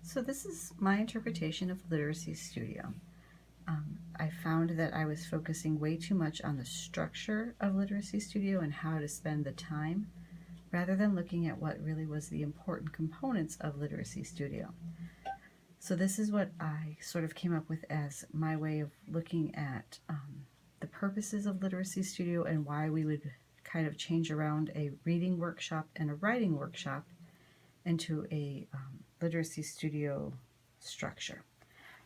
So this is my interpretation of Literacy Studio. I found that I was focusing way too much on the structure of Literacy Studio and how to spend the time, rather than looking at what really was the important components of Literacy Studio. So this is what I sort of came up with as my way of looking at the purposes of Literacy Studio and why we would kind of change around a reading workshop and a writing workshop into a Literacy Studio structure.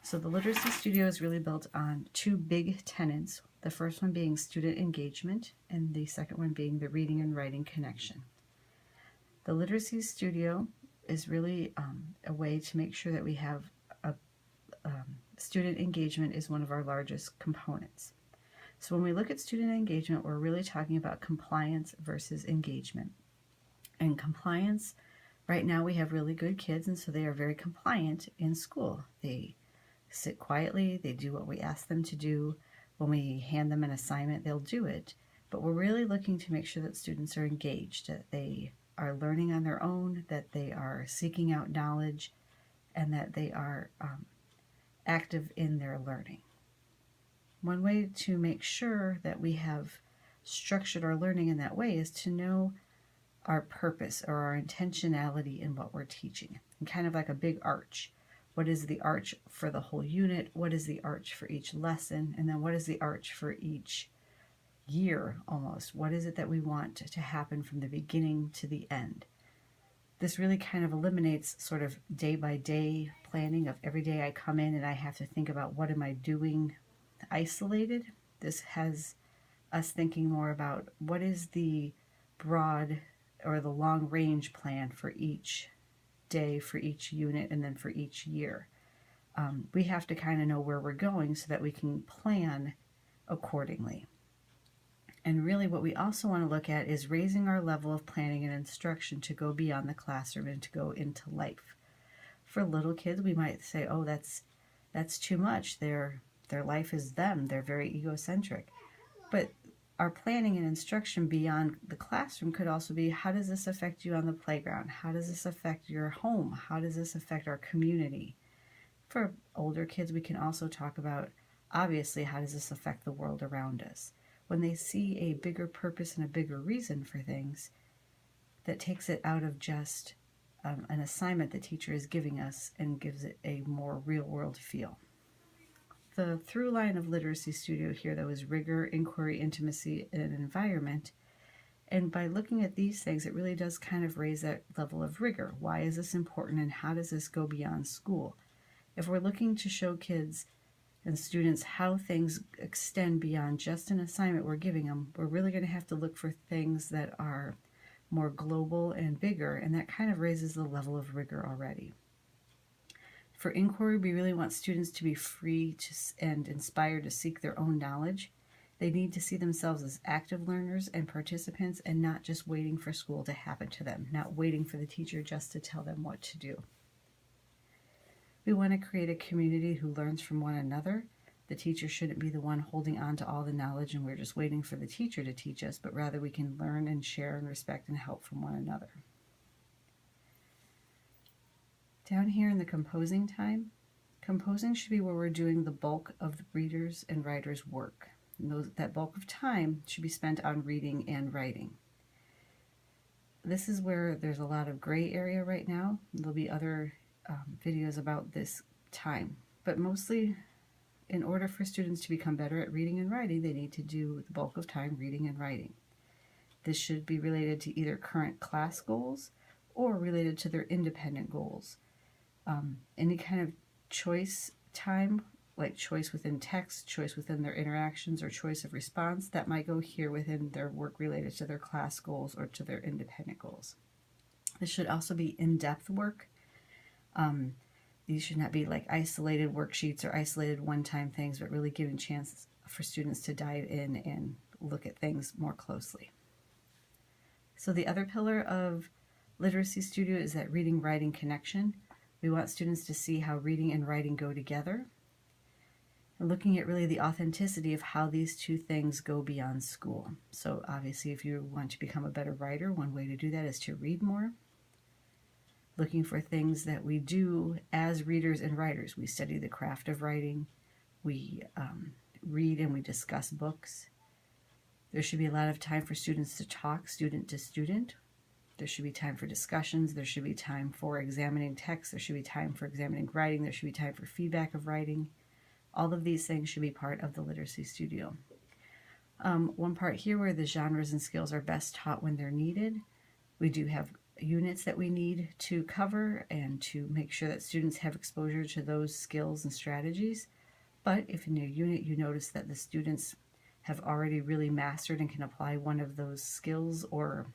So the Literacy Studio is really built on two big tenets, the first one being student engagement and the second one being the reading and writing connection. The Literacy Studio is really a way to make sure that we have student engagement is one of our largest components. So when we look at student engagement, we're really talking about compliance versus engagement. And compliance, right now we have really good kids, and so they are very compliant in school. They sit quietly, they do what we ask them to do. When we hand them an assignment, they'll do it. But we're really looking to make sure that students are engaged, that they are learning on their own, that they are seeking out knowledge, and that they are active in their learning. One way to make sure that we have structured our learning in that way is to know our purpose or our intentionality in what we're teaching, and kind of like a big arch. What is the arch for the whole unit? What is the arch for each lesson? And then what is the arch for each year almost? What is it that we want to happen from the beginning to the end? This really kind of eliminates sort of day by day planning of every day I come in and I have to think about what am I doing isolated. This has us thinking more about what is the broad or the long range plan for each day, for each unit, and then for each year. We have to kind of know where we're going so that we can plan accordingly. And really what we also want to look at is raising our level of planning and instruction to go beyond the classroom and to go into life. For little kids, we might say, oh, that's too much. Their life is them. They're very egocentric. But our planning and instruction beyond the classroom could also be, how does this affect you on the playground? How does this affect your home? How does this affect our community? For older kids, we can also talk about, obviously, how does this affect the world around us? When they see a bigger purpose and a bigger reason for things, that takes it out of just an assignment the teacher is giving us and gives it a more real-world feel. The through line of Literacy Studio here, though, is rigor, inquiry, intimacy, and environment. And by looking at these things, it really does kind of raise that level of rigor. Why is this important, and how does this go beyond school? If we're looking to show kids and students how things extend beyond just an assignment we're giving them, we're really going to have to look for things that are more global and bigger, and that kind of raises the level of rigor already. For inquiry, we really want students to be free and inspired to seek their own knowledge. They need to see themselves as active learners and participants and not just waiting for school to happen to them, not waiting for the teacher just to tell them what to do. We want to create a community who learns from one another. The teacher shouldn't be the one holding on to all the knowledge and we're just waiting for the teacher to teach us, but rather we can learn and share and respect and help from one another. Down here in the composing time, composing should be where we're doing the bulk of the readers' and writers' work. And that bulk of time should be spent on reading and writing. This is where there's a lot of gray area right now. There'll be other videos about this time, but mostly in order for students to become better at reading and writing, they need to do the bulk of time reading and writing. This should be related to either current class goals or related to their independent goals. Any kind of choice time, like choice within text, choice within their interactions, or choice of response, that might go here within their work related to their class goals or to their independent goals. This should also be in-depth work. These should not be like isolated worksheets or isolated one-time things, but really giving chance for students to dive in and look at things more closely. So the other pillar of Literacy Studio is that reading-writing connection. We want students to see how reading and writing go together, and looking at really the authenticity of how these two things go beyond school. So obviously, if you want to become a better writer, one way to do that is to read more. looking for things that we do as readers and writers. We study the craft of writing. We read and we discuss books. There should be a lot of time for students to talk, student to student. There should be time for discussions. There should be time for examining text. There should be time for examining writing. There should be time for feedback of writing. All of these things should be part of the Literacy Studio. One part here where the genres and skills are best taught when they're needed. We do have units that we need to cover and to make sure that students have exposure to those skills and strategies. But if in your unit you notice that the students have already really mastered and can apply one of those skills or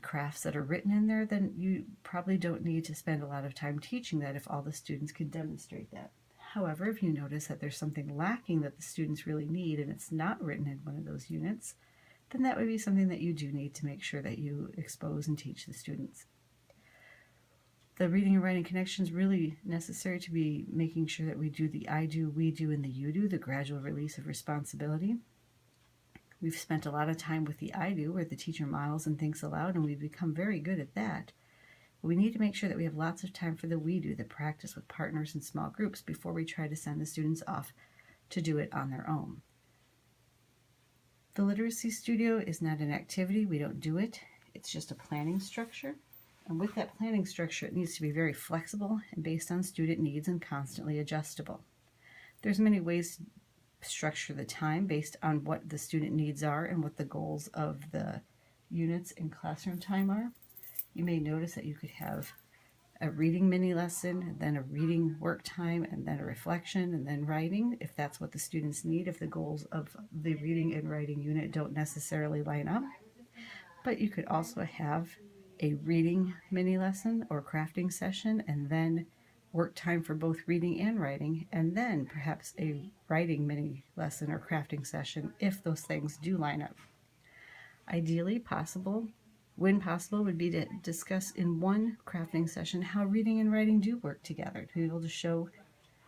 crafts that are written in there, then you probably don't need to spend a lot of time teaching that if all the students can demonstrate that. However, if you notice that there's something lacking that the students really need and it's not written in one of those units, then that would be something that you do need to make sure that you expose and teach the students. The reading and writing connection is really necessary to be making sure that we do the I do, we do, and the you do, the gradual release of responsibility. We've spent a lot of time with the I do, where the teacher models and thinks aloud, and we've become very good at that. But we need to make sure that we have lots of time for the we do, the practice with partners and small groups, before we try to send the students off to do it on their own. The Literacy Studio is not an activity. We don't do it. It's just a planning structure. And with that planning structure, it needs to be very flexible and based on student needs and constantly adjustable. There's many ways to structure the time based on what the student needs are and what the goals of the units in classroom time are. You may notice that you could have a reading mini lesson, then a reading work time, and then a reflection, and then writing, if that's what the students need, if the goals of the reading and writing unit don't necessarily line up. But you could also have a reading mini lesson or crafting session, and then work time for both reading and writing, and then perhaps a writing mini lesson or crafting session if those things do line up. Ideally, when possible, would be to discuss in one crafting session how reading and writing do work together, to be able to show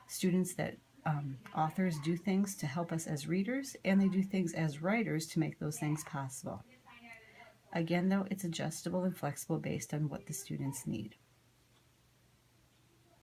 students that authors do things to help us as readers, and they do things as writers to make those things possible. Again, though, it's adjustable and flexible based on what the students need.